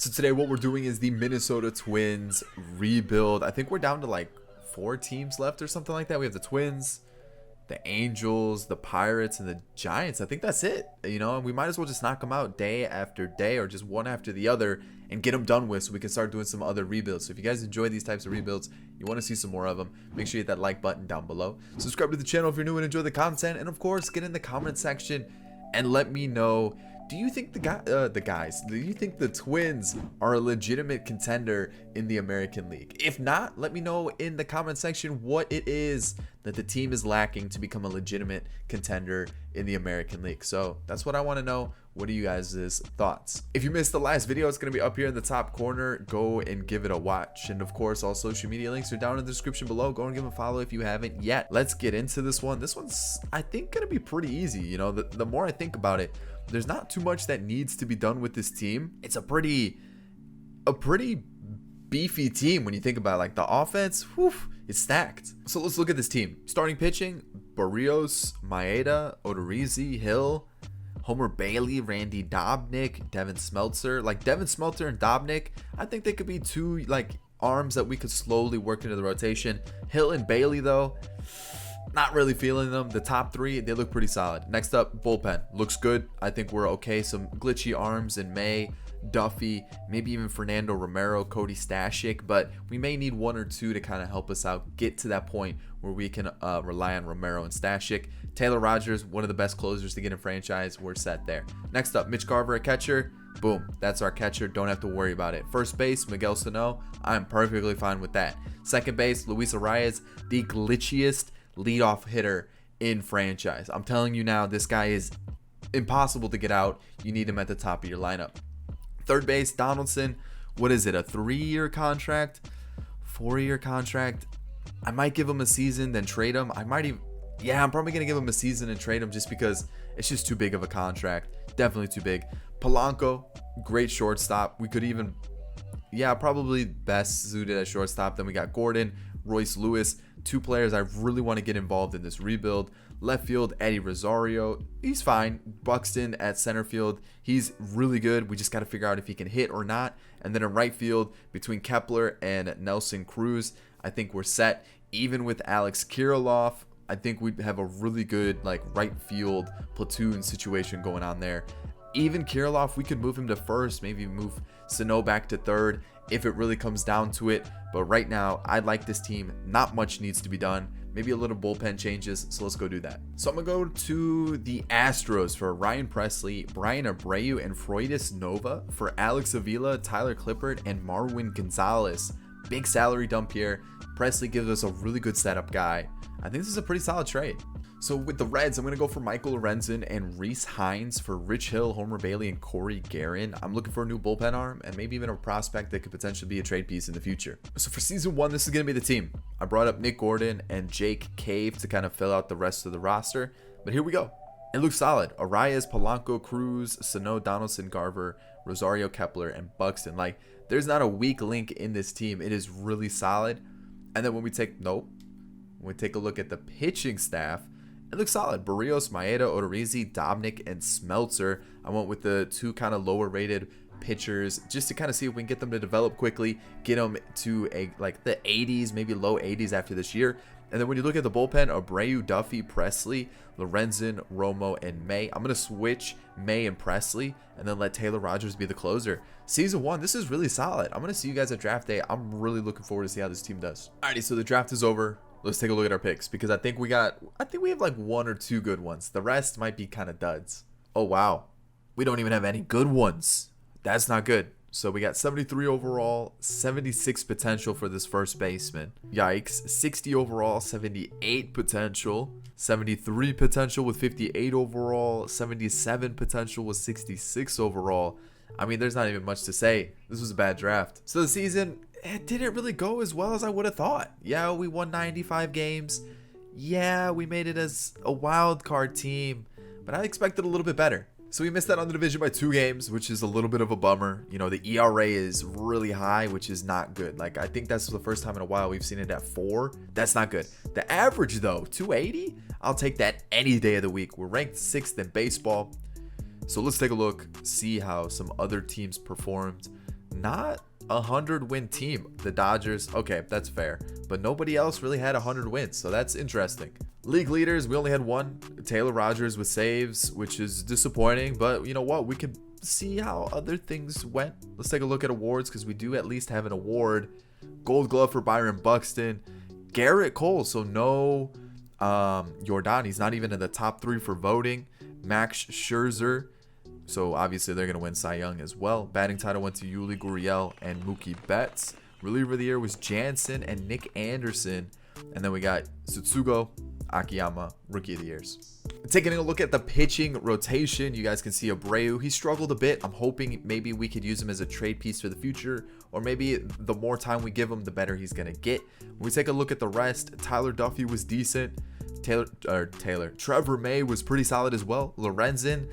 So today what we're doing is the Minnesota Twins rebuild. I think we're down to like 4 teams left or something like that. We have the Twins, the Angels, the Pirates, and the Giants. I think that's it. You know, and we might as well just knock them out day after day or just one after the other and get them done with so we can start doing some other rebuilds. So if you guys enjoy these types of rebuilds, you want to see some more of them, make sure you hit that like button down below. Subscribe to the channel if you're new and enjoy the content. And of course, get in the comment section and let me know, do you think do you think the Twins are a legitimate contender in the American League? If not, let me know in the comment section what it is that the team is lacking to become a legitimate contender in the American League. So that's what I want to know. What are you guys' thoughts? If you missed the last video, it's going to be up here in the top corner. Go and give it a watch. And of course, all social media links are down in the description below. Go and give them a follow if you haven't yet. Let's get into this one. This one's, I think, going to be pretty easy. You know, the more I think about it, there's not too much that needs to be done with this team. It's a pretty beefy team when you think about it. Like the offense, whew, it's stacked. So let's look at this team. Starting pitching: Barrios, Maeda, Odorizzi, Hill, Homer Bailey, Randy Dobnik, Devin Smeltzer. Like Devin Smeltzer and Dobnik, I think they could be two like arms that we could slowly work into the rotation. Hill and Bailey though, not really feeling them. The top 3, they look pretty solid. Next up, bullpen. Looks good. I think we're okay. Some glitchy arms in May, Duffy, maybe even Fernando Romero, Cody Stashik, but we may need 1 or 2 to kind of help us out, get to that point where we can rely on Romero and Stashik. Taylor Rogers, one of the best closers to get in franchise. We're set there. Next up, Mitch Garver, a catcher. Boom, that's our catcher. Don't have to worry about it. First base, Miguel Sano. I'm perfectly fine with that. Second base, Luis Arias, the glitchiest leadoff hitter in franchise. I'm telling you now, this guy is impossible to get out. You need him at the top of your lineup. Third base, Donaldson. What is it, a 3-year contract? 4-year contract? I might give him a season, then trade him. I'm probably going to give him a season and trade him just because it's just too big of a contract. Definitely too big. Polanco, great shortstop. We could even, probably best suited at shortstop. Then we got Gordon, Royce Lewis, 2 players I really want to get involved in this rebuild. Left field, Eddie Rosario, he's fine. Buxton at center field, he's really good. We just got to figure out if he can hit or not. And then in right field, between Kepler and Nelson Cruz, I think we're set. Even with Alex Kirilloff, I think we have a really good like right field platoon situation going on there. Even Kirilloff, we could move him to first, maybe move Sano back to third if it really comes down to it. But right now, I like this team. Not much needs to be done. Maybe a little bullpen changes, so let's go do that. So I'm going to go to the Astros for Ryan Presley, Brian Abreu, and Freudis Nova. For Alex Avila, Tyler Clippard, and Marwin Gonzalez. Big salary dump here. Presley gives us a really good setup guy. I think this is a pretty solid trade. So with the Reds, I'm going to go for Michael Lorenzen and Reese Hines. For Rich Hill, Homer Bailey, and Corey Guerin. I'm looking for a new bullpen arm and maybe even a prospect that could potentially be a trade piece in the future. So for season 1, this is going to be the team. I brought up Nick Gordon and Jake Cave to kind of fill out the rest of the roster. But here we go. It looks solid. Arias, Polanco, Cruz, Sano, Donaldson, Garver, Rosario, Kepler, and Buxton. Like, there's not a weak link in this team. It is really solid. And then when we take a look at the pitching staff, it looks solid. Barrios, Maeda, Odorizzi, Dobnik, and Smeltzer. I went with the 2 kind of lower rated pitchers just to kind of see if we can get them to develop quickly, get them to like the 80s, maybe low 80s after this year. And then when you look at the bullpen, Abreu, Duffy, Presley, Lorenzen, Romo, and May. I'm going to switch May and Presley and then let Taylor Rogers be the closer. Season 1, this is really solid. I'm going to see you guys at draft day. I'm really looking forward to see how this team does. Alrighty, so the draft is over. Let's take a look at our picks because I think we have like 1 or 2 good ones. The rest might be kind of duds. Oh, wow. We don't even have any good ones. That's not good. So we got 73 overall, 76 potential for this first baseman. Yikes. 60 overall, 78 potential, 73 potential with 58 overall, 77 potential with 66 overall. I mean, there's not even much to say. This was a bad draft. So the season, it didn't really go as well as I would have thought. Yeah, we won 95 games. Yeah, we made it as a wild card team, but I expected a little bit better. So we missed out on the division by 2 games, which is a little bit of a bummer. You know, the ERA is really high, which is not good. Like, I think that's the first time in a while we've seen it at 4. That's not good. The average, though, 280, I'll take that any day of the week. We're ranked 6th in baseball. So let's take a look, see how some other teams performed. not a 100-win team. The Dodgers, okay, that's fair, but nobody else really had 100 wins, so that's interesting. League leaders, we only had one, Taylor Rogers with saves, which is disappointing, but you know what? We can see how other things went. Let's take a look at awards, because we do at least have an award. Gold Glove for Byron Buxton. Garrett Cole, so no Jordan. He's not even in the top 3 for voting. Max Scherzer. So obviously they're going to win Cy Young as well. Batting title went to Yuli Gurriel and Mookie Betts. Reliever of the year was Jansen and Nick Anderson. And then we got Tsutsugo Akiyama, Rookie of the Years. Taking a look at the pitching rotation, you guys can see Abreu. He struggled a bit. I'm hoping maybe we could use him as a trade piece for the future, or maybe the more time we give him, the better he's going to get. When we take a look at the rest, Tyler Duffy was decent. Trevor May was pretty solid as well. Lorenzen,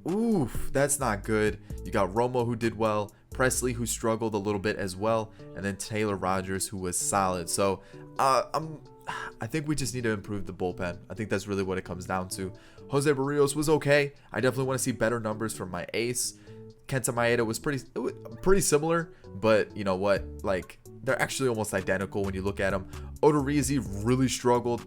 oof, that's not good. You got Romo, who did well. Presley, who struggled a little bit as well, and then Taylor Rogers, who was solid. So I think we just need to improve the bullpen. I think that's really what it comes down to. Jose Barrios was okay. I definitely want to see better numbers from my ace. Kenta Maeda was pretty similar, but you know what? Like, they're actually almost identical when you look at them. Odorizzi really struggled.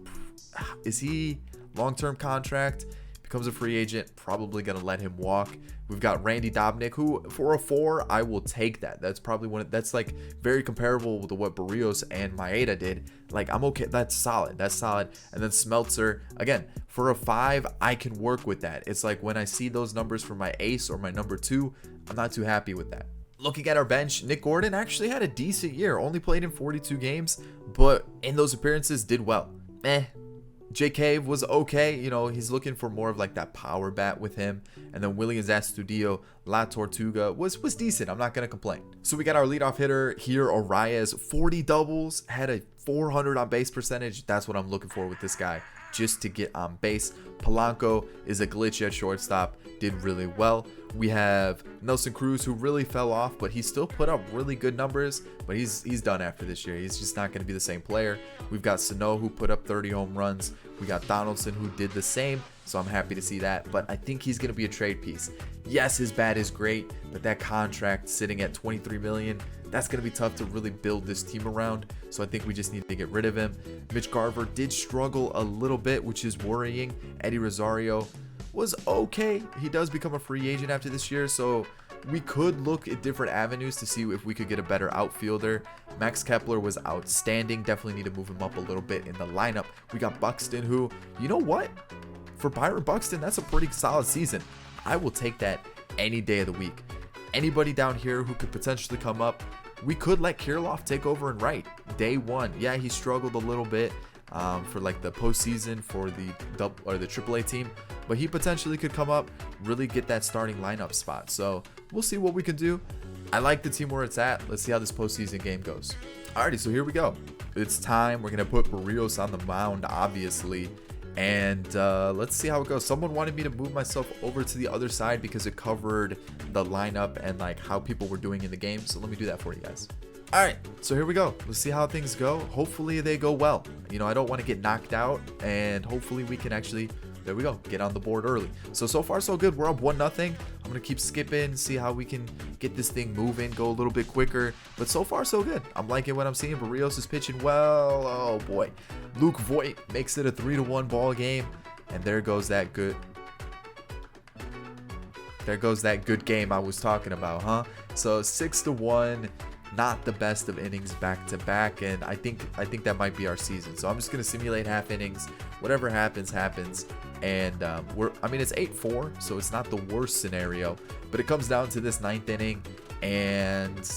Is he long-term contract? Becomes a free agent, probably gonna let him walk. We've got Randy Dobnik, who for a 4, I will take that. That's probably that's like very comparable to what Barrios and Maeda did. Like, I'm okay. That's solid. And then Smeltzer, again, for a 5, I can work with that. It's like when I see those numbers for my ace or my number 2, I'm not too happy with that. Looking at our bench, Nick Gordon actually had a decent year. Only played in 42 games, but in those appearances did well. J Cave was okay. You know, he's looking for more of like that power bat with him. And then Williams Astudillo, La Tortuga was decent. I'm not going to complain. So we got our leadoff hitter here, Arias, 40 doubles, had a 400 on base percentage. That's what I'm looking for with this guy, just to get on base. Polanco is a glitch at shortstop, did really well. We have Nelson Cruz, who really fell off, but he still put up really good numbers, but he's done after this year. He's just not going to be the same player. We've got Sano, who put up 30 home runs. We got Donaldson, who did the same, so I'm happy to see that, but I think he's going to be a trade piece. Yes, his bat is great, but that contract sitting at $23 million, that's going to be tough to really build this team around, so I think we just need to get rid of him. Mitch Garver did struggle a little bit, which is worrying. Eddie Rosario was okay. He does become a free agent after this year, so we could look at different avenues to see if we could get a better outfielder. Max Kepler was outstanding. Definitely need to move him up a little bit in the lineup. We got Buxton, who, you know what? For Byron Buxton, that's a pretty solid season. I will take that any day of the week. Anybody down here who could potentially come up, we could let Kirilloff take over and right. Day 1. Yeah, he struggled a little bit for like the postseason for the AAA team, but he potentially could come up, really get that starting lineup spot. So we'll see what we can do. I like the team where it's at. Let's see how this postseason game goes. Alrighty, so here we go. It's time. We're gonna put Barrios on the mound, obviously, and let's see how it goes. Someone wanted me to move myself over to the other side because it covered the lineup and like how people were doing in the game. So let me do that for you guys. All right, so here we go. Let's see how things go. Hopefully they go well. You know, I don't want to get knocked out, and hopefully we can actually, there we go, get on the board early. So far so good. We're up 1-0. I'm gonna keep skipping, see how we can get this thing moving, go a little bit quicker, but so far so good. I'm liking what I'm seeing. Barrios is pitching well. Oh boy, Luke Voigt makes it a 3-1 ball game, and there goes that good game I was talking about, huh? So 6-1. Not the best of innings back to back, and I think that might be our season. So I'm just gonna simulate half innings. Whatever happens, and it's 8-4, so it's not the worst scenario. But it comes down to this 9th inning, and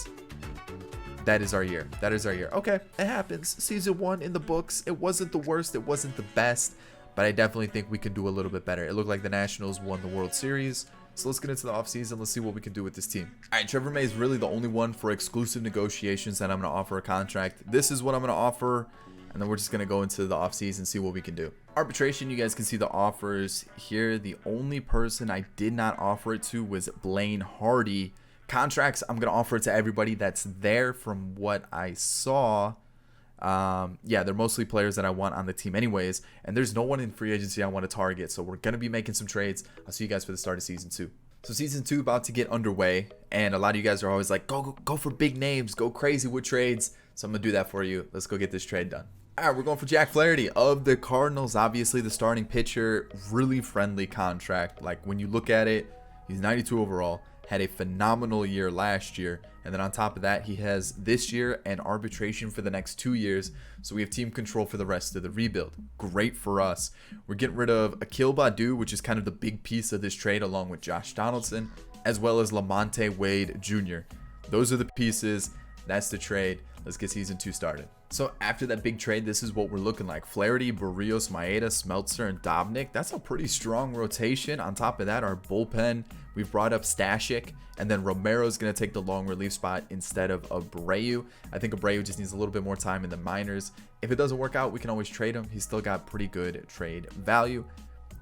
that is our year. Okay, it happens. Season 1 in the books. It wasn't the worst. It wasn't the best, but I definitely think we can do a little bit better. It looked like the Nationals won the World Series. So let's get into the offseason. Let's see what we can do with this team. All right, Trevor May is really the only one for exclusive negotiations that I'm going to offer a contract. This is what I'm going to offer, and then we're just going to go into the offseason and see what we can do. Arbitration, you guys can see the offers here. The only person I did not offer it to was Blaine Hardy. Contracts, I'm going to offer it to everybody that's there from what I saw. Yeah, they're mostly players that I want on the team anyways, and there's no one in free agency I want to target, so we're going to be making some trades. I'll see you guys for the start of season 2. So season 2 about to get underway, and a lot of you guys are always like, go for big names, go crazy with trades. So I'm gonna do that for you. Let's go get this trade done. All right, we're going for Jack Flaherty of the Cardinals. Obviously the starting pitcher, really friendly contract. Like when you look at it, he's 92 overall, had a phenomenal year last year, and then on top of that, he has this year and arbitration for the next 2 years. So we have team control for the rest of the rebuild. Great for us. We're getting rid of Akil Baddoo, which is kind of the big piece of this trade, along with Josh Donaldson, as well as Lamonte Wade Jr. Those are the pieces. That's the trade. Let's get season 2 started. So after that big trade, this is what we're looking like. Flaherty, Barrios, Maeda, Smeltzer, and Dobnik. That's a pretty strong rotation. On top of that, our bullpen, we've brought up Stashik, and then Romero's going to take the long relief spot instead of Abreu. I think Abreu just needs a little bit more time in the minors. If it doesn't work out, we can always trade him. He's still got pretty good trade value.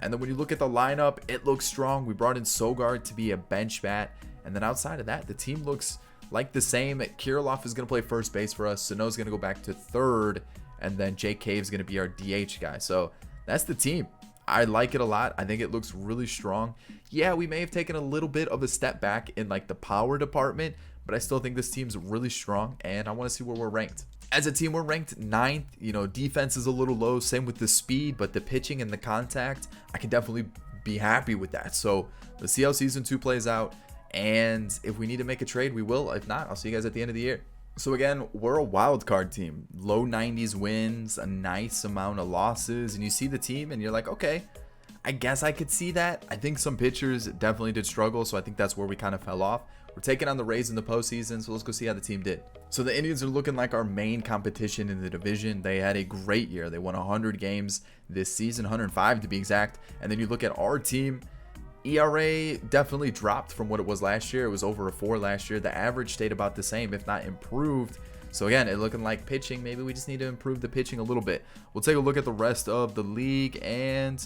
And then when you look at the lineup, it looks strong. We brought in Sogard to be a bench bat. And then outside of that, the team looks like the same. Kirilloff is going to play first base for us. Sano's going to go back to third. And then Jake Cave's going to be our DH guy. So that's the team. I like it a lot. I think it looks really strong. Yeah, we may have taken a little bit of a step back in like the power department, but I still think this team's really strong, and I want to see where we're ranked. As a team, we're ranked 9th. You know, defense is a little low, same with the speed, but the pitching and the contact, I can definitely be happy with that. So let's see how season 2 plays out. And if we need to make a trade, we will. If not, I'll see you guys at the end of the year. So again, we're a wild card team. Low 90s wins, a nice amount of losses. And you see the team and you're like, okay, I guess I could see that. I think some pitchers definitely did struggle. So I think that's where we kind of fell off. We're taking on the Rays in the postseason. So let's go see how the team did. So the Indians are looking like our main competition in the division. They had a great year. They won 100 games this season, 105 to be exact. And then you look at our team. ERA definitely dropped from what it was last year. It was over a 4 last year. The average stayed about the same, if not improved. So again, it looking like pitching. Maybe we just need to improve the pitching a little bit. We'll take a look at the rest of the league, and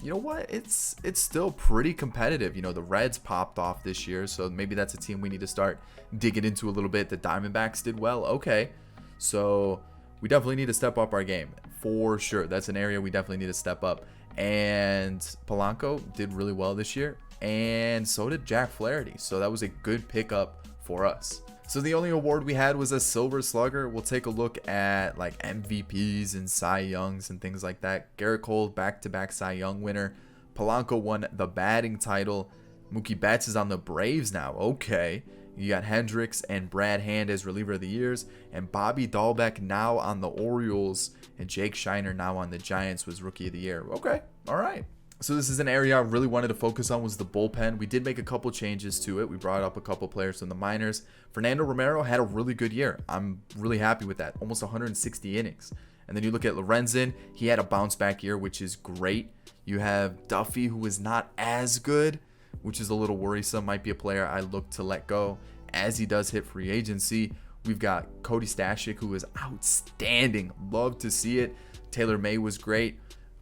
you know what? It's still pretty competitive. You know, the Reds popped off this year, so maybe that's a team we need to start digging into a little bit. The Diamondbacks did well. Okay, so we definitely need to step up our game for sure. That's an area we definitely need to step up. And Polanco did really well this year, and so did Jack Flaherty. So that was a good pickup for us. So the only award we had was a Silver Slugger. We'll take a look at like MVPs and Cy Youngs and things like that. Garrett Cole, back-to-back Cy Young winner. Polanco won the batting title. Mookie Betts is on the Braves now. Okay. You got Hendricks and Brad Hand as reliever of the years, and Bobby Dahlbeck now on the Orioles, and Jake Shiner now on the Giants was rookie of the year. Okay, all right. So this is an area I really wanted to focus on, was the bullpen. We did make a couple changes to it. We brought up a couple players from the minors. Fernando Romero had a really good year. I'm really happy with that. Almost 160 innings. And then you look at Lorenzen. He had a bounce back year, which is great. You have Duffy, who is not as good, which is a little worrisome. Might be a player I look to let go as he does hit free agency. We've got Cody Stashik, who is outstanding. Love to see it. Taylor May was great.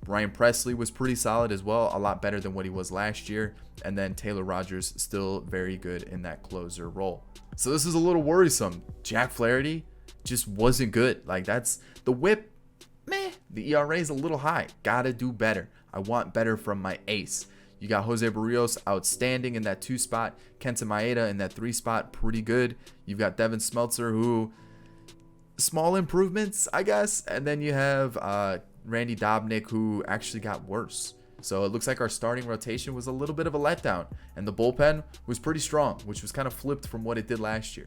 Ryan Presley was pretty solid as well, a lot better than what he was last year. And then Taylor Rogers still very good in that closer role. So this is a little worrisome. Jack Flaherty just wasn't good. Like, that's the whip. Meh. The ERA is a little high. Gotta do better. I want better from my ace. You got Jose Barrios, outstanding in that 2 spot. Kenta Maeda in that 3 spot, pretty good. You've got Devin Smeltzer, who small improvements, I guess. And then you have Randy Dobnik, who actually got worse. So it looks like our starting rotation was a little bit of a letdown, and the bullpen was pretty strong, which was kind of flipped from what it did last year.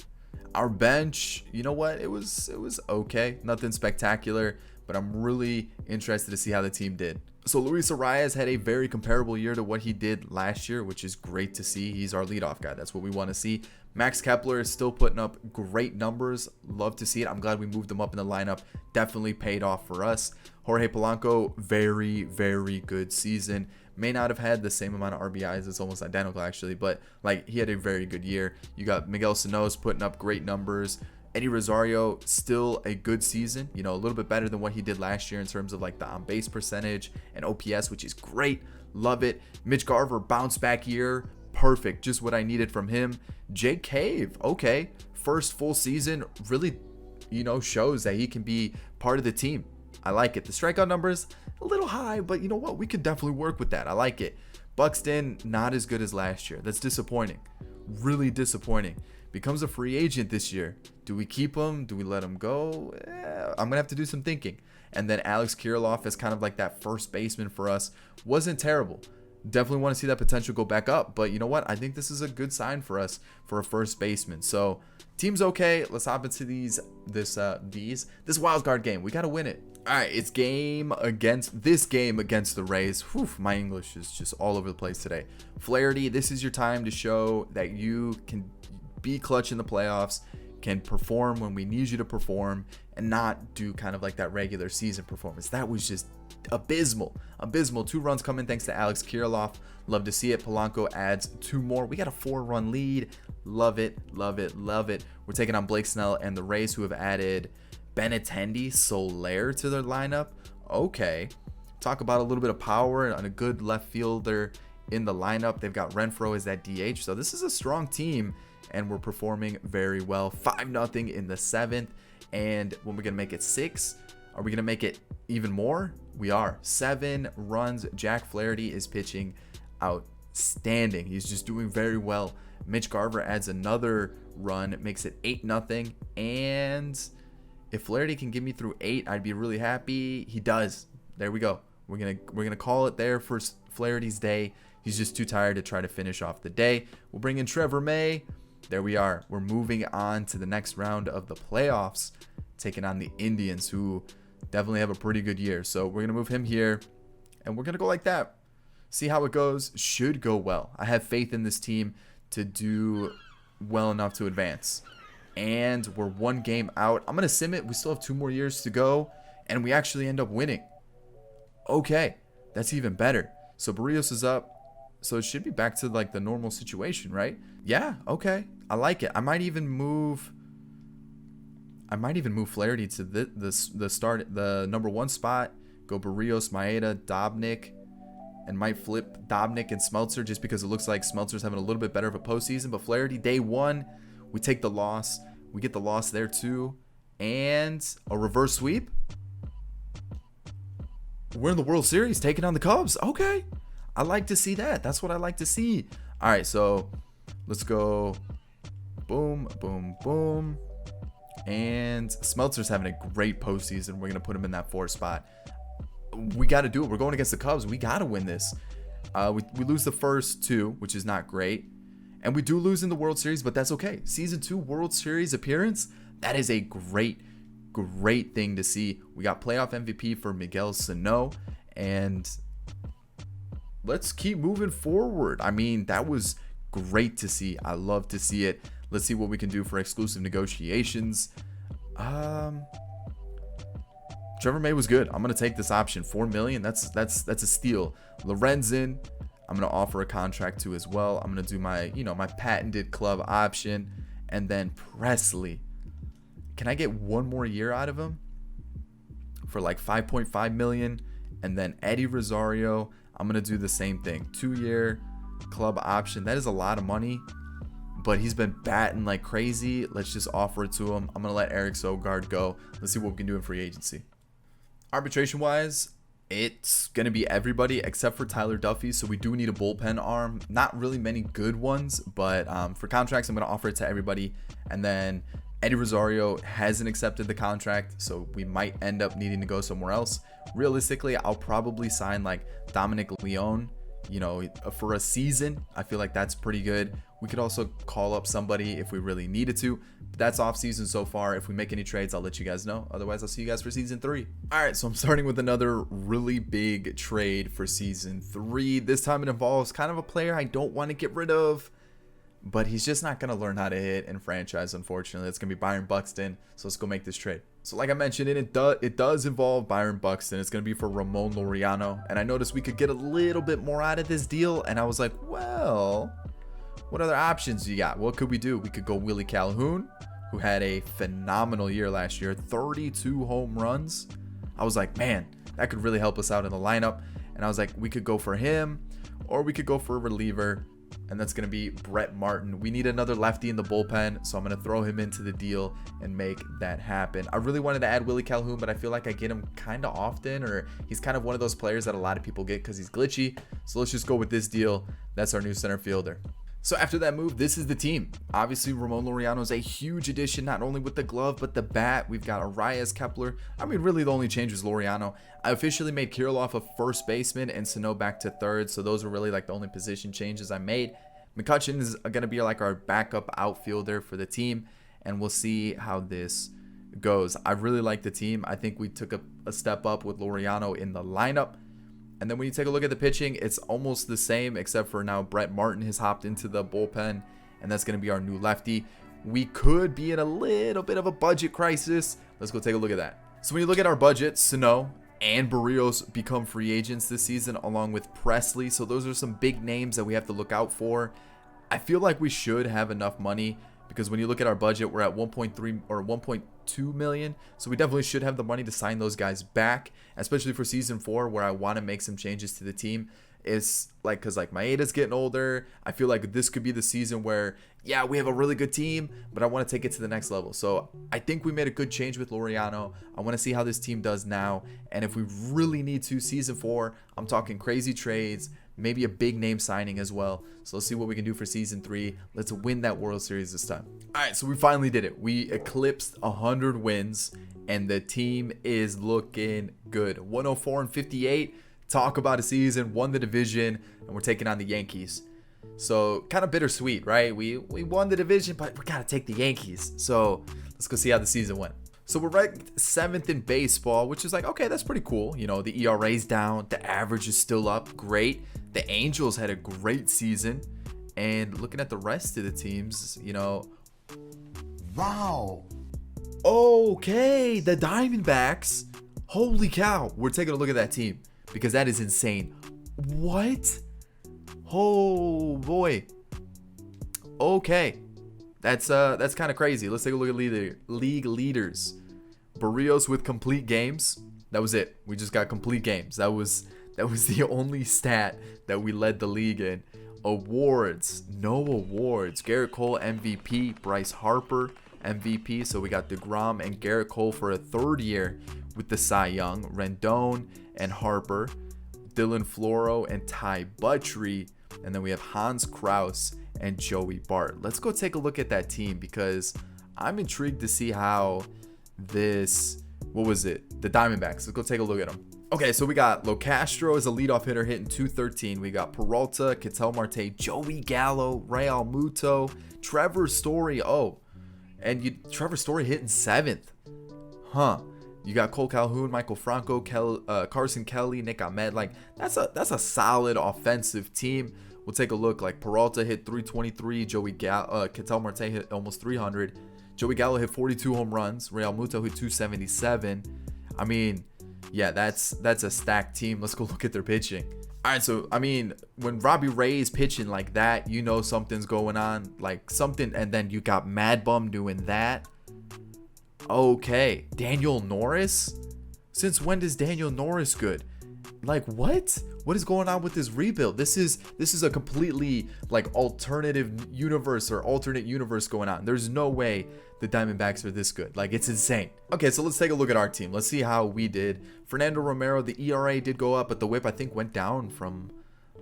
Our bench, you know what? It was okay, nothing spectacular, but I'm really interested to see how the team did. So Luis Arias had a very comparable year to what he did last year, which is great to see. He's our leadoff guy. That's what we want to see. Max Kepler is still putting up great numbers. Love to see it. I'm glad we moved him up in the lineup. Definitely paid off for us. Jorge Polanco, very, very good season. May not have had the same amount of RBIs. It's almost identical, actually. But, like, he had a very good year. You got Miguel Sano's putting up great numbers. Eddie Rosario, still a good season, you know, a little bit better than what he did last year in terms of like the on base percentage and OPS, which is great. Love it. Mitch Garver, bounce back year. Perfect. Just what I needed from him. Jake Cave, okay. First full season, really, you know, shows that he can be part of the team. I like it. The strikeout numbers, a little high, but you know what? We could definitely work with that. I like it. Buxton, not as good as last year. That's disappointing. Really disappointing. Becomes a free agent this year. Do we keep him? Do we let him go? I'm going to have to do some thinking. And then Alex Kirilloff as kind of like that first baseman for us. Wasn't terrible. Definitely want to see that potential go back up. But you know what? I think this is a good sign for us for a first baseman. So team's okay. Let's hop into this wild card game. We got to win it. All right, it's game against the Rays. Whew, my English is just all over the place today. Flaherty, this is your time to show that you can be clutch in the playoffs, can perform when we need you to perform, and not do kind of like that regular season performance. That was just abysmal. 2 runs coming thanks to Alex Kirilloff. Love to see it. Polanco adds 2 more. We got a 4-run lead. Love it. We're taking on Blake Snell and the Rays, who have added Benintendi, Soler to their lineup. Okay. Talk about a little bit of power and a good left fielder in the lineup. They've got Renfroe as that DH. So this is a strong team, and we're performing very well. 5-0 in the 7th. And when we're going to make it 6, are we going to make it even more? We are. 7 runs. Jack Flaherty is pitching outstanding. He's just doing very well. Mitch Garver adds another run, makes it 8-0. And if Flaherty can get me through 8, I'd be really happy. He does. There we go. We're gonna call it there for Flaherty's day. He's just too tired to try to finish off the day. We'll bring in Trevor May. There we are. We're moving on to the next round of the playoffs, taking on the Indians, who definitely have a pretty good year. So we're gonna move him here, and we're gonna go like that. See how it goes. Should go well. I have faith in this team to do well enough to advance. And we're 1 game out. I'm going to sim it. We still have 2 more years to go, and we actually end up winning. Okay, that's even better. So Barrios is up. So it should be back to like the normal situation, right? Yeah, okay. I like it. I might even move Flaherty to the number 1 spot. Go Barrios, Maeda, Dobnik, and might flip Dobnik and Smeltzer just because it looks like Smeltzer's having a little bit better of a postseason. But Flaherty, day 1, we take the loss. We get the loss there too. And a reverse sweep. We're in the World Series taking on the Cubs. Okay. I like to see that. That's what I like to see. All right, so let's go. Boom, boom, boom. And Smeltzer's having a great postseason. We're going to put him in that 4th spot. We got to do it. We're going against the Cubs. We got to win this. We lose the first 2, which is not great. And we do lose in the World Series, but that's okay. Season 2 World Series appearance, that is a great thing to see. We got playoff MVP for Miguel Sano, and let's keep moving forward. I mean, that was great to see. I love to see it. Let's see what we can do for exclusive negotiations. Trevor May was good. I'm going to take this option. $4 million. That's a steal. Lorenzen, I'm going to offer a contract to as well. I'm going to do my patented club option. And then Presley. Can I get 1 more year out of him for like $5.5 million? And then Eddie Rosario, I'm going to do the same thing. 2-year club option. That is a lot of money, but he's been batting like crazy. Let's just offer it to him. I'm going to let Eric Sogard go. Let's see what we can do in free agency. Arbitration wise, it's going to be everybody except for Tyler Duffy. So we do need a bullpen arm. Not really many good ones, but for contracts, I'm going to offer it to everybody. And then Eddie Rosario hasn't accepted the contract, so we might end up needing to go somewhere else. Realistically, I'll probably sign like Dominic Leone, for a season. I feel like that's pretty good. We could also call up somebody if we really needed to. But that's off season so far. If we make any trades, I'll let you guys know. Otherwise, I'll see you guys for season 3. All right, so I'm starting with another really big trade for season 3. This time it involves kind of a player I don't want to get rid of, but he's just not going to learn how to hit in franchise, unfortunately. It's going to be Byron Buxton. So let's go make this trade. So like I mentioned, it does involve Byron Buxton. It's going to be for Ramon Laureano. And I noticed we could get a little bit more out of this deal. And I was like, well, what other options do you got? What could we do? We could go Willie Calhoun, who had a phenomenal year last year. 32 home runs. I was like, man, that could really help us out in the lineup. And I was like, we could go for him, or we could go for a reliever. and that's going to be Brett Martin. We need another lefty in the bullpen, so I'm going to throw him into the deal and make that happen. I really wanted to add Willie Calhoun, but I feel like I get him kind of often, or he's kind of one of those players that a lot of people get because he's glitchy. So let's just go with this deal. That's our new center fielder. So after that move, this is the team. Obviously, Ramon Laureano is a huge addition, not only with the glove, but the bat. We've got Arias, Kepler. I mean, really the only change was Laureano. I officially made Kirilloff a first baseman and Sano back to third. So those were really like the only position changes I made. McCutchen is going to be like our backup outfielder for the team, and we'll see how this goes. I really like the team. I think we took a step up with Laureano in the lineup. And then when you take a look at the pitching, it's almost the same, except for now Brett Martin has hopped into the bullpen, and that's going to be our new lefty. We could be in a little bit of a budget crisis. Let's go take a look at that. So when you look at our budget, Sano and Barrios become free agents this season, along with Presley. So those are some big names that we have to look out for. I feel like we should have enough money, because when you look at our budget, we're at 1.3 or 1.2 million. So we definitely should have the money to sign those guys back, especially for season 4, where I want to make some changes to the team. It's like, because like Maeda's getting older, I feel like this could be the season where, yeah, we have a really good team, but I want to take it to the next level. So I think we made a good change with Laureano. I want to see how this team does now, and if we really need to, season 4, I'm talking crazy trades, maybe a big name signing as well. So let's see what we can do for season 3. Let's win that World Series this time. All right, so we finally did it. We eclipsed 100 wins, and the team is looking good. 104-58. Talk about a season, won the division, and we're taking on the Yankees. So kind of bittersweet, right? We won the division, but we got to take the Yankees. So let's go see how the season went. So we're ranked 7th in baseball, which is like, okay, that's pretty cool. You know, the ERA's down, the average is still up, great. The Angels had a great season. And looking at the rest of the teams, you know, wow. Okay, the Diamondbacks. Holy cow. We're taking a look at that team, because that is insane. What? Oh boy. Okay. That's kind of crazy. Let's take a look at league leaders. Barrios with complete games. That was it. We just got complete games. That was the only stat that we led the league in. Awards. No awards. Garrett Cole MVP. Bryce Harper MVP. So we got DeGrom and Garrett Cole for a third year with the Cy Young. Rendon and Harper. Dylan Floro and Ty Buttrey. And then we have Hans Kraus and Joey Bart. Let's go take a look at that team, because I'm intrigued to see how this, what was it? The Diamondbacks. Let's go take a look at them. Okay, so we got Locastro as a leadoff hitter hitting .213. We got Peralta, Ketel Marte, Joey Gallo, Real Muto, Trevor Story. Oh, and Trevor Story hitting 7th. Huh. You got Cole Calhoun, Michael Franco, Carson Kelly, Nick Ahmed. Like, that's a solid offensive team. We'll take a look. Like, Peralta hit 323. Ketel Marte hit almost 300. Joey Gallo hit 42 home runs. Real Muto hit 277. I mean, yeah, that's a stacked team. Let's go look at their pitching. All right, so I mean, when Robbie Ray is pitching like that, you know something's going on. Like something, and then you got Mad Bum doing that. Okay, Daniel Norris? Since when does Daniel Norris good? Like, what? What is going on with this rebuild? This is a completely like alternative universe or alternate universe going on. There's no way the Diamondbacks are this good. Like, it's insane. Okay, so let's take a look at our team. Let's see how we did. Fernando Romero, the ERA did go up, but the whip I think went down from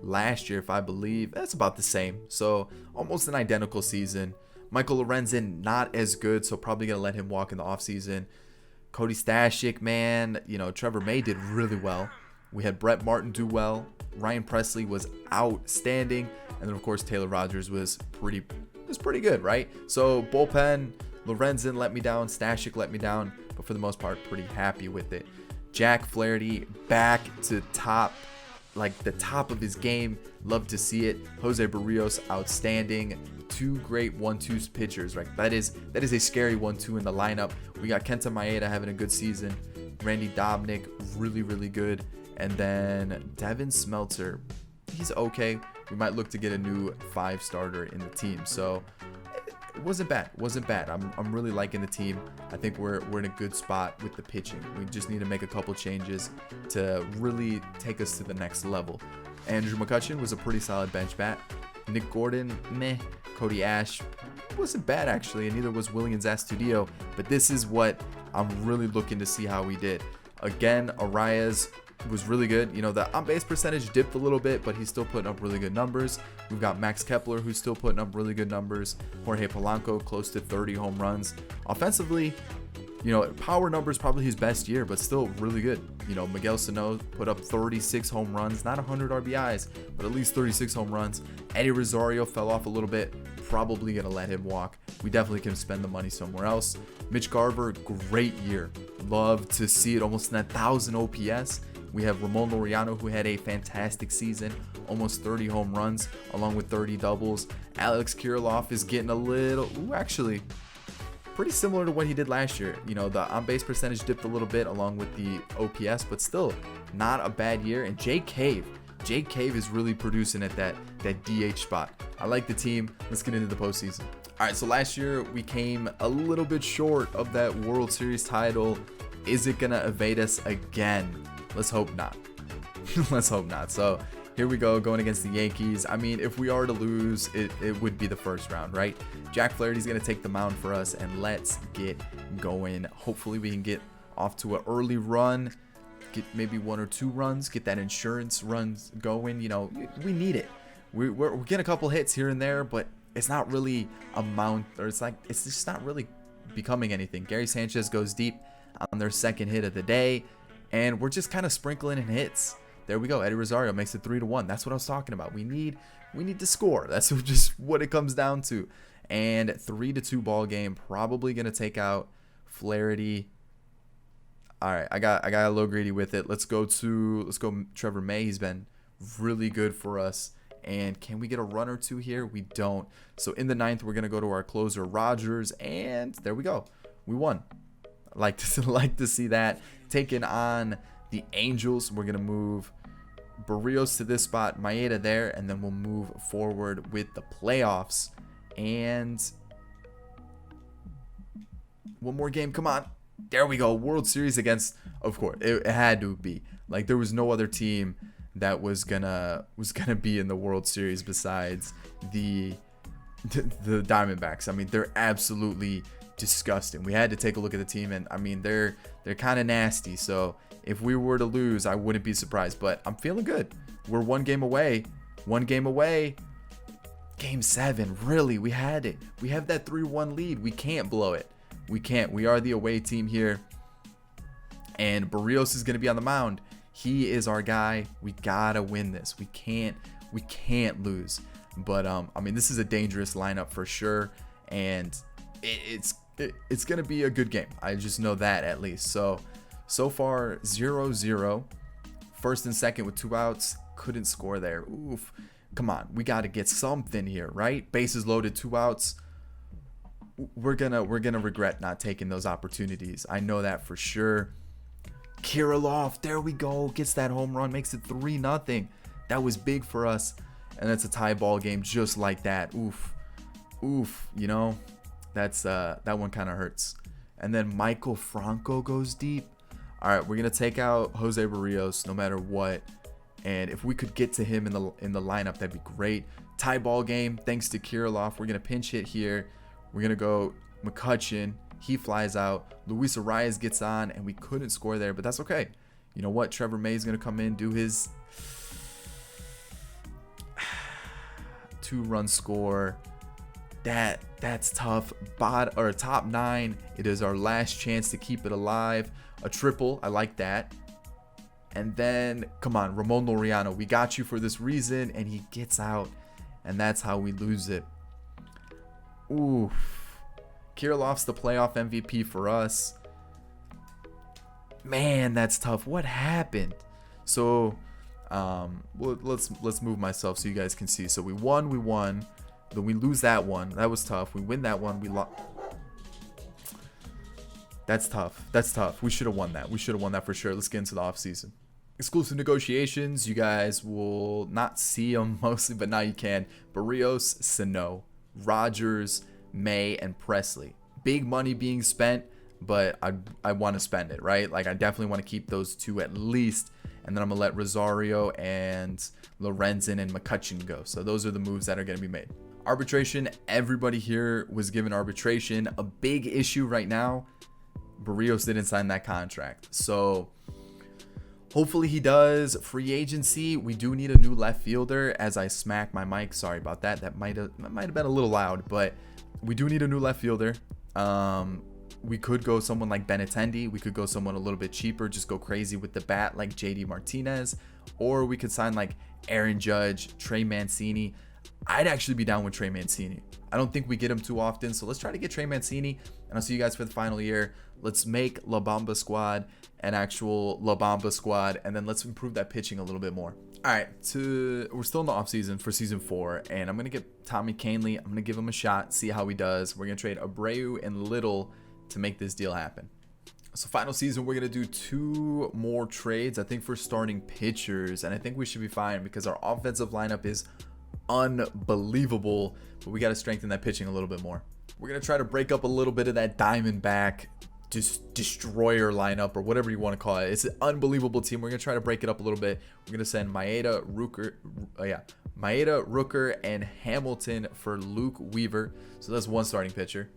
last year, if I believe. That's about the same. So almost an identical season. Michael Lorenzen, not as good, so probably going to let him walk in the offseason. Cody Stashik, man, you know, Trevor May did really well. We had Brett Martin do well. Ryan Presley was outstanding. And then, of course, Taylor Rogers was pretty good, right? So, bullpen, Lorenzen let me down. Stashik let me down. But for the most part, pretty happy with it. Jack Flaherty back to top, like the top of his game. Love to see it. Jose Barrios, outstanding. 2 great 1-2 pitchers, right? That is a scary 1-2 in the lineup. We got Kenta Maeda having a good season. Randy Dobnik, really, really good. And then Devin Smeltzer, he's okay. We might look to get a new 5 starter in the team. So it wasn't bad. I'm really liking the team. I think we're in a good spot with the pitching. We just need to make a couple changes to really take us to the next level. Andrew McCutchen was a pretty solid bench bat. Nick Gordon, meh. Cody Ash wasn't bad actually, and neither was Williams Astudillo. But this is what I'm really looking to see how we did. Again, Arias was really good. You know, the on-base percentage dipped a little bit, but he's still putting up really good numbers. We've got Max Kepler, who's still putting up really good numbers. Jorge Polanco, close to 30 home runs. Offensively, you know, power numbers probably his best year, but still really good. You know, Miguel Sano put up 36 home runs, not 100 RBIs, but at least 36 home runs. Eddie Rosario fell off a little bit, probably going to let him walk. We definitely can spend the money somewhere else. Mitch Garver, great year. Love to see it, almost 1,000 OPS. We have Ramon Laureano, who had a fantastic season, almost 30 home runs, along with 30 doubles. Alex Kirilloff is getting a little, actually, pretty similar to what he did last year. You know, the on-base percentage dipped a little bit along with the OPS, but still not a bad year. And Jake Cave is really producing at that DH spot. I like the team. Let's get into the postseason. All right, so last year we came a little bit short of that World Series title. Is it gonna evade us again? Let's hope not. Let's hope not. So here we go, going against the Yankees. I mean, if we are to lose, it would be the first round, right? Jack Flaherty's going to take the mound for us, and let's get going. Hopefully we can get off to an early run, get maybe 1 or 2 runs, get that insurance runs going. You know, we need it. We're getting a couple hits here and there, but it's not really it's just not really becoming anything. Gary Sanchez goes deep on their second hit of the day, and we're just kind of sprinkling in hits. There we go. Eddie Rosario makes it 3-1. That's what I was talking about. We need to score. That's just what it comes down to. And 3-2 ball game. Probably gonna take out Flaherty. All right, I got a little greedy with it. Let's go Trevor May. He's been really good for us. And can we get a run or two here? We don't. So in the 9th, we're gonna go to our closer Rogers, and there we go. We won. Like to see that. Taking on the Angels, we're going to move Barrios to this spot, Maeda there, and then we'll move forward with the playoffs. And one more game, come on. There we go, World Series against, of course, it had to be. Like, there was no other team that was gonna be in the World Series besides the Diamondbacks. I mean, they're absolutely disgusting. We had to take a look at the team, and I mean, they're kind of nasty. So if we were to lose, I wouldn't be surprised, but I'm feeling good. We're one game away. Game 7, really, we had it. We have that 3-1 lead. We can't blow it. We can't. We are the away team here, and Barrios is going to be on the mound. He is our guy. We gotta win this. We can't lose. But I mean, this is a dangerous lineup for sure, and it's going to be a good game. I just know that at least. So far, 0-0. First and second with 2 outs. Couldn't score there. Oof. Come on. We got to get something here, right? Bases loaded, 2 outs. We're gonna regret not taking those opportunities. I know that for sure. Kirilloff, there we go. Gets that home run. Makes it 3-0. That was big for us. And it's a tie ball game just like that. Oof. You know, that one kind of hurts. And then Michael Franco goes deep. All right, we're gonna take out Jose Barrios no matter what, and if we could get to him in the lineup, that'd be great. Tie ball game, thanks to Kirilloff. We're gonna pinch hit here. We're gonna go McCutchen. He flies out. Luis Arias gets on, and we couldn't score there, but that's okay. You know what? Trevor May is gonna come in, do his 2-run score. That's tough. Top 9. It is our last chance to keep it alive. A triple. I like that. And then, come on, Ramon Laureano. We got you for this reason. And he gets out. And that's how we lose it. Oof. Kirilloff's the playoff MVP for us. Man, that's tough. What happened? So, let's move myself so you guys can see. So we won. Then we lose that one. That was tough. We win that one. We lost. That's tough. We should have won that. For sure. Let's get into the offseason. Exclusive negotiations. You guys will not see them mostly, but now you can. Barrios, Sano, Rogers, May, and Presley. Big money being spent, but I want to spend it, right? Like, I definitely want to keep those 2 at least. And then I'm going to let Rosario and Lorenzen and McCutcheon go. So those are the moves that are going to be made. Arbitration, everybody here was given arbitration. A big issue right now, Barrios didn't sign that contract. So hopefully he does. Free agency, we do need a new left fielder. As I smack my mic, sorry about that. That might have been a little loud, but we do need a new left fielder. We could go someone like Benintendi. We could go someone a little bit cheaper, just go crazy with the bat like JD Martinez. Or we could sign like Aaron Judge, Trey Mancini. I'd actually be down with Trey Mancini. I don't think we get him too often, so let's try to get Trey Mancini, and I'll see you guys for the final year. Let's make La Bamba squad an actual La Bamba squad, and then let's improve that pitching a little bit more. All right, we're still in the offseason for season 4, and I'm going to get Tommy Kahnle. I'm going to give him a shot, see how he does. We're going to trade Abreu and Little to make this deal happen. So final season, we're going to do 2 more trades, I think, for starting pitchers, and I think we should be fine because our offensive lineup is unbelievable, but we got to strengthen that pitching a little bit more. We're going to try to break up a little bit of that Diamondback destroyer lineup, or whatever you want to call it. It's an unbelievable team. We're going to try to break it up a little bit. We're going to send Maeda, Rooker, and Hamilton for Luke Weaver. So that's 1 starting pitcher.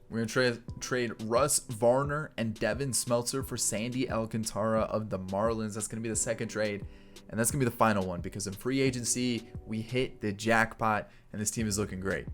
We're going to trade Russ Varner and Devin Smeltzer for Sandy Alcantara of the Marlins. That's going to be the 2nd trade. And that's going to be the final one because in free agency, we hit the jackpot and this team is looking great.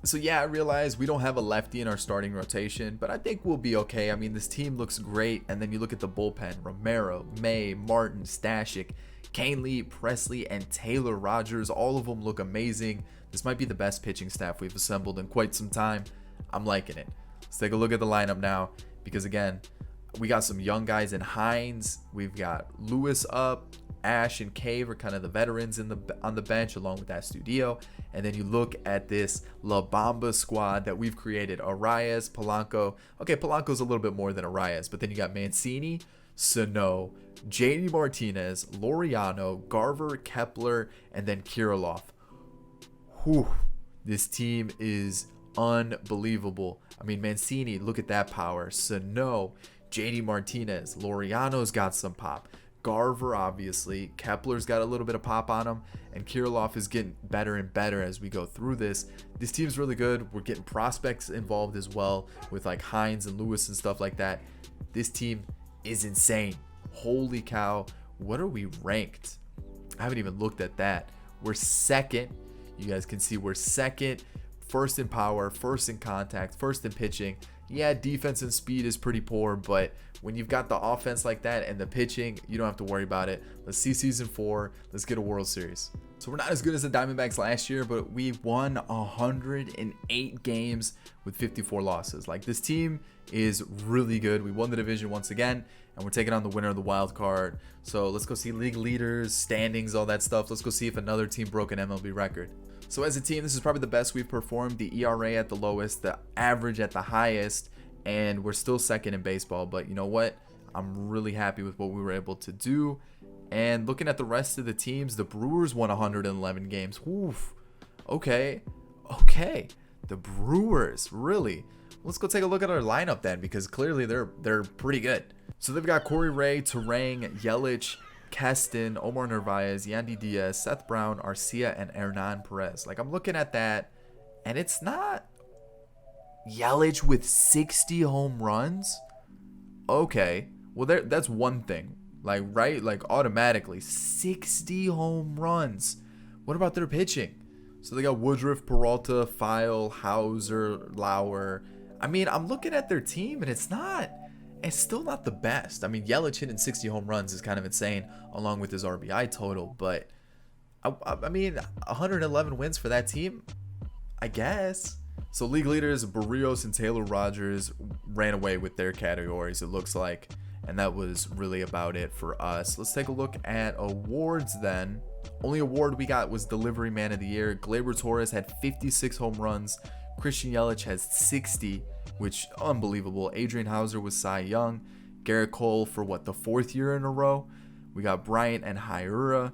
So yeah, I realize we don't have a lefty in our starting rotation, but I think we'll be okay. I mean, this team looks great. And then you look at the bullpen: Romero, May, Martin, Stashik, Kahnle, Presley, and Taylor Rogers. All of them look amazing. This might be the best pitching staff we've assembled in quite some time. I'm liking it. Let's take a look at the lineup now because, again, we got some young guys in Hines. We've got Lewis up. Ash and Cave are kind of the veterans on the bench, along with that Studio. And then you look at this La Bamba squad that we've created: Arias, Polanco. Okay, Polanco's a little bit more than Arias, but then you got Mancini, Sano, JD Martinez, Laureano, Garver, Kepler, and then Kirilloff. Whew, this team is unbelievable. I mean, Mancini, look at that power. Sano, JD Martinez, Laureano's got some pop. Garver, obviously. Kepler's got a little bit of pop on him. And Kirilloff is getting better and better as we go through this. This team's really good. We're getting prospects involved as well with like Hines and Lewis and stuff like that. This team is insane. Holy cow. What are we ranked? I haven't even looked at that. We're 2nd. You guys can see we're 2nd. 1st in power, 1st in contact, 1st in pitching. Yeah, defense and speed is pretty poor, but when you've got the offense like that and the pitching, you don't have to worry about it. Let's see season 4. Let's get a World Series. So we're not as good as the Diamondbacks last year, but we won 108 games with 54 losses. Like, this team is really good. We won the division once again, and we're taking on the winner of the wild card. So let's go see league leaders, standings, all that stuff. Let's go see if another team broke an MLB record. So as a team, this is probably the best we've performed. The ERA at the lowest, the average at the highest, and we're still 2nd in baseball. But you know what? I'm really happy with what we were able to do. And looking at the rest of the teams, the Brewers won 111 games. Oof. Okay. The Brewers, really? Let's go take a look at our lineup then, because clearly they're pretty good. So they've got Corey Ray, Terang, Yelich, Keston, Omar Narvaez, Yandy Diaz, Seth Brown, Arcia, and Hernan Perez. Like, I'm looking at that, and it's not Yelich with 60 home runs. Okay, well, that's one thing. Like, right? Like, automatically 60 home runs. What about their pitching? So they got Woodruff, Peralta, File, Hauser, Lauer. I mean, I'm looking at their team, and it's still not the best. I mean, Yelich hitting 60 home runs is kind of insane, along with his RBI total. But, I mean, 111 wins for that team, I guess. So league leaders, Barrios and Taylor Rogers ran away with their categories, it looks like. And that was really about it for us. Let's take a look at awards then. Only award we got was Delivery Man of the Year. Gleyber Torres had 56 home runs. Christian Yelich has 60, which unbelievable. Adrian Hauser was Cy Young. Garrett Cole for the 4th year in a row. We got Bryant and Hyura,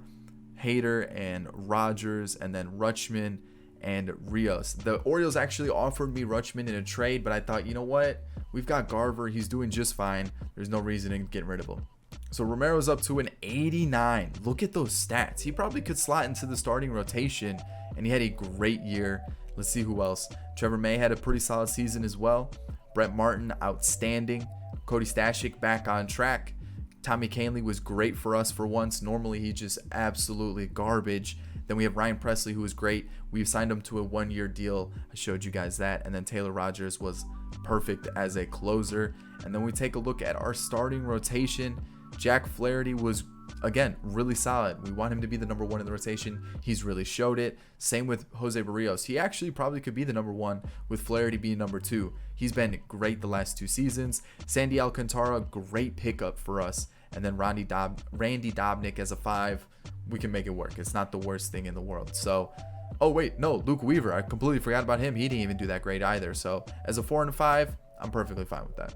Hader and Rogers, and then Rutschman and Rios. The Orioles actually offered me Rutschman in a trade, but I thought, you know what? We've got Garver. He's doing just fine. There's no reason in getting rid of him. So Romero's up to an 89. Look at those stats. He probably could slot into the starting rotation, and he had a great year. Let's see who else. Trevor May had a pretty solid season as well. Brett Martin, outstanding. Cody Stashik back on track. Tommy Kahnle was great for us for once. Normally he's just absolutely garbage. Then we have Ryan Presley, who was great. We've signed him to a 1-year deal. I showed you guys that. And then Taylor Rogers was perfect as a closer. And then we take a look at our starting rotation. Jack Flaherty was, again, really solid. We want him to be the number 1 in the rotation. He's really showed it. Same with Jose Barrios. He actually probably could be the number 1 with Flaherty being number 2. He's been great the last 2 seasons. Sandy Alcantara, great pickup for us. And then Randy Dobnik as a 5. We can make it work. It's not the worst thing in the world. So, oh wait, no, Luke Weaver. I completely forgot about him. He didn't even do that great either. So as a 4 and a 5, I'm perfectly fine with that.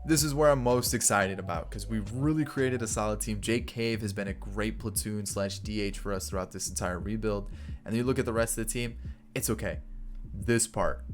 This is where I'm most excited about because we've really created a solid team. Jake Cave has been a great platoon / DH for us throughout this entire rebuild. And then you look at the rest of the team, it's okay. This part,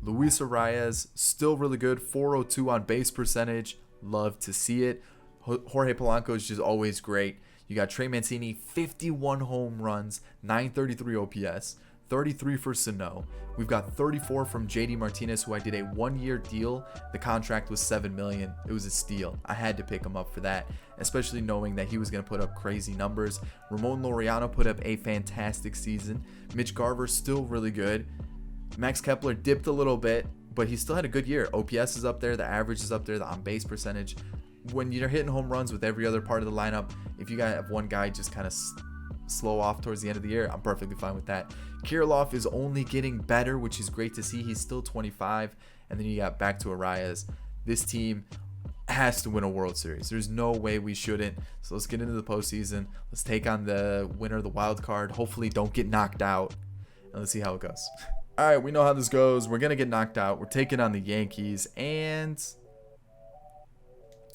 Luis Arias, still really good. 402 on base percentage. Love to see it. Jorge Polanco is just always great. You got Trey Mancini, 51 home runs, 933 OPS, 33 for Sano. We've got 34 from JD Martinez, who I did a 1-year deal. The contract was $7 million. It was a steal. I had to pick him up for that, especially knowing that he was going to put up crazy numbers. Ramon Laureano put up a fantastic season. Mitch Garver still really good. Max Kepler dipped a little bit, but he still had a good year. OPS is up there. The average is up there. The on-base percentage. When you're hitting home runs with every other part of the lineup, if you gotta have one guy just kind of slow off towards the end of the year, I'm perfectly fine with that. Kirilloff is only getting better, which is great to see. He's still 25. And then you got back to Arias. This team has to win a World Series. There's no way we shouldn't. So let's get into the postseason. Let's take on the winner of the wild card. Hopefully don't get knocked out. And let's see how it goes. All right, we know how this goes. We're going to get knocked out. We're taking on the Yankees. And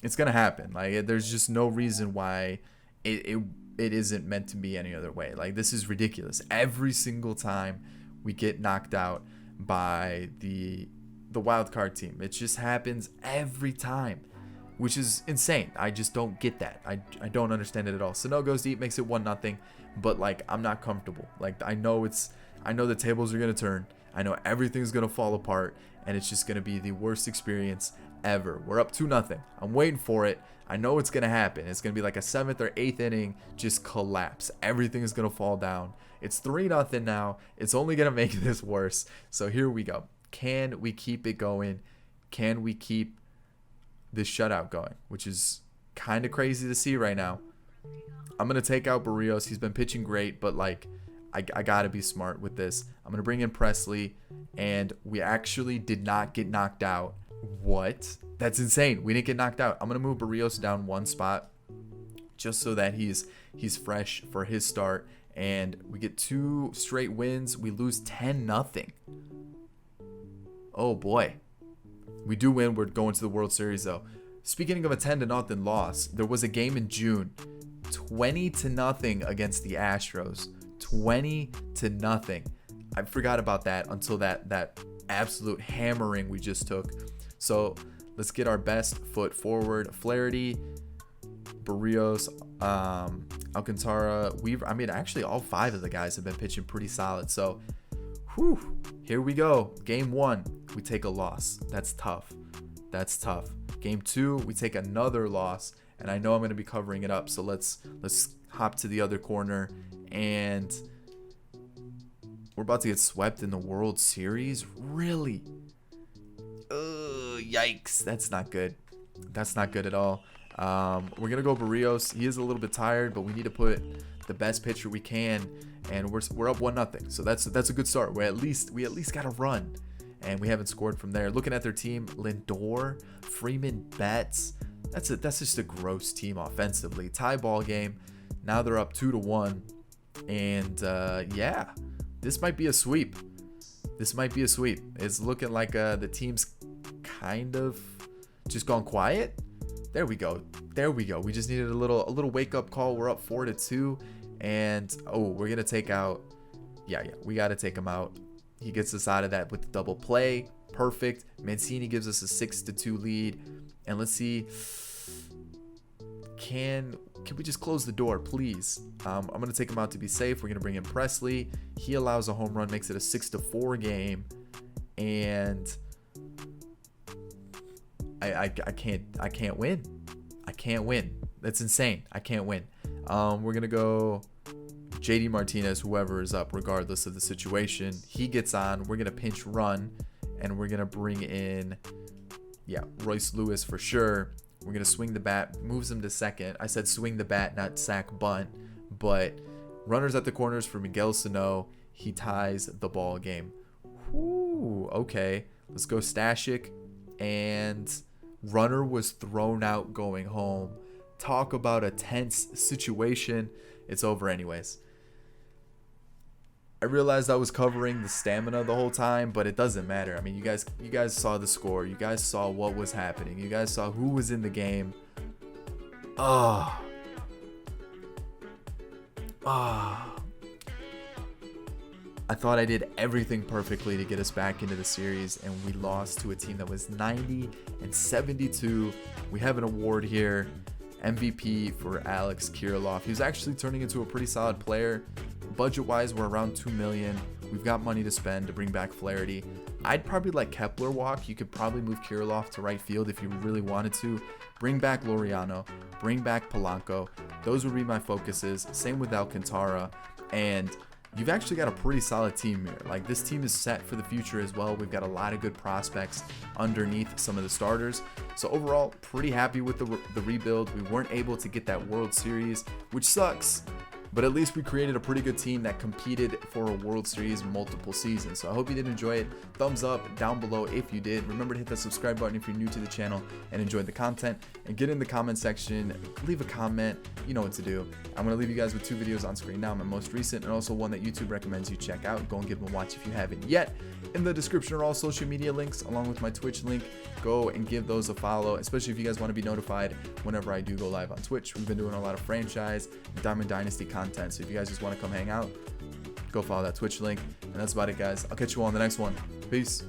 it's going to happen. Like, there's just no reason why it isn't meant to be any other way. Like, this is ridiculous. Every single time we get knocked out by the wild card team, it just happens every time, which is insane. I just don't get that. I don't understand it at all. Sano goes deep, makes it 1-0, but like, I'm not comfortable. Like, I know the tables are going to turn. I know everything's going to fall apart, and it's just going to be the worst experience ever. We're up 2-0. I'm waiting for it. I know it's going to happen. It's going to be like a 7th or 8th inning just collapse. Everything is going to fall down. It's 3-0 now. It's only going to make this worse. So here we go. Can we keep it going? Can we keep this shutout going? Which is kind of crazy to see right now. I'm going to take out Barrios. He's been pitching great, but like, I got to be smart with this. I'm going to bring in Presley, and we actually did not get knocked out. What? That's insane. We didn't get knocked out. I'm going to move Barrios down 1 spot just so that he's fresh for his start, and we get 2 straight wins. We lose 10-0. Oh boy. We do win. We're going to the World Series though. Speaking of a 10-0 loss, there was a game in June, 20-0 against the Astros. 20-0. I forgot about that until that absolute hammering we just took. So let's get our best foot forward. Flaherty, Barrios, Alcantara, Weaver. I mean, actually all 5 of the guys have been pitching pretty solid. So here we go. Game 1, we take a loss. That's tough. Game 2, we take another loss, and I know I'm going to be covering it up. So let's hop to the other corner, and we're about to get swept in the World Series. Really? Yikes. That's not good. That's not good at all. We're gonna go Barrios. He is a little bit tired, but we need to put the best pitcher we can, and we're up 1-0. So that's a good start. We at least got a run, and we haven't scored from there. Looking at their team, Lindor, Freeman, Betts. That's just a gross team offensively. Tie ball game. Now they're up 2-1, and yeah, this might be a sweep. It's looking like the team's kind of just gone quiet. There we go. We just needed a little wake up call. We're up 4-2, and we're gonna take out. Yeah, we gotta take him out. He gets us out of that with the double play. Perfect. Mancini gives us a 6-2 lead, and let's see. Can we just close the door, please? I'm going to take him out to be safe. We're going to bring in Presley. He allows a home run, makes it a 6-4 game. And I can't win. I can't win. That's insane. I can't win. We're going to go JD Martinez, whoever is up, regardless of the situation. He gets on. We're going to pinch run, and we're going to bring in, Royce Lewis for sure. We're going to swing the bat, moves him to second. I said swing the bat, not sack bunt. But runners at the corners for Miguel Sano. He ties the ball game. Ooh, okay. Let's go Stashik. And runner was thrown out going home. Talk about a tense situation. It's over anyways. I realized I was covering the stamina the whole time, but it doesn't matter. I mean, you guys saw the score. You guys saw what was happening. You guys saw who was in the game. I thought I did everything perfectly to get us back into the series, and we lost to a team that was 90-72. We have an award here. MVP for Alex Kirilloff. He was actually turning into a pretty solid player. Budget-wise, we're around $2 million. We've got money to spend to bring back Flaherty. I'd probably let Kepler walk. You could probably move Kirilloff to right field if you really wanted to. Bring back Laureano. Bring back Polanco. Those would be my focuses. Same with Alcantara. And you've actually got a pretty solid team here. Like, this team is set for the future as well. We've got a lot of good prospects underneath some of the starters. So overall, pretty happy with the rebuild. We weren't able to get that World Series, which sucks. But at least we created a pretty good team that competed for a World Series multiple seasons. So I hope you did enjoy it. Thumbs up down below if you did. Remember to hit the subscribe button if you're new to the channel and enjoyed the content. And get in the comment section. Leave a comment. You know what to do. I'm going to leave you guys with 2 videos on screen now. My most recent and also one that YouTube recommends you check out. Go and give them a watch if you haven't yet. In the description are all social media links along with my Twitch link. Go and give those a follow, especially if you guys want to be notified whenever I do go live on Twitch. We've been doing a lot of franchise and Diamond Dynasty content. So if you guys just want to come hang out, go follow that Twitch link. And that's about it, guys. I'll catch you all on the next one. Peace.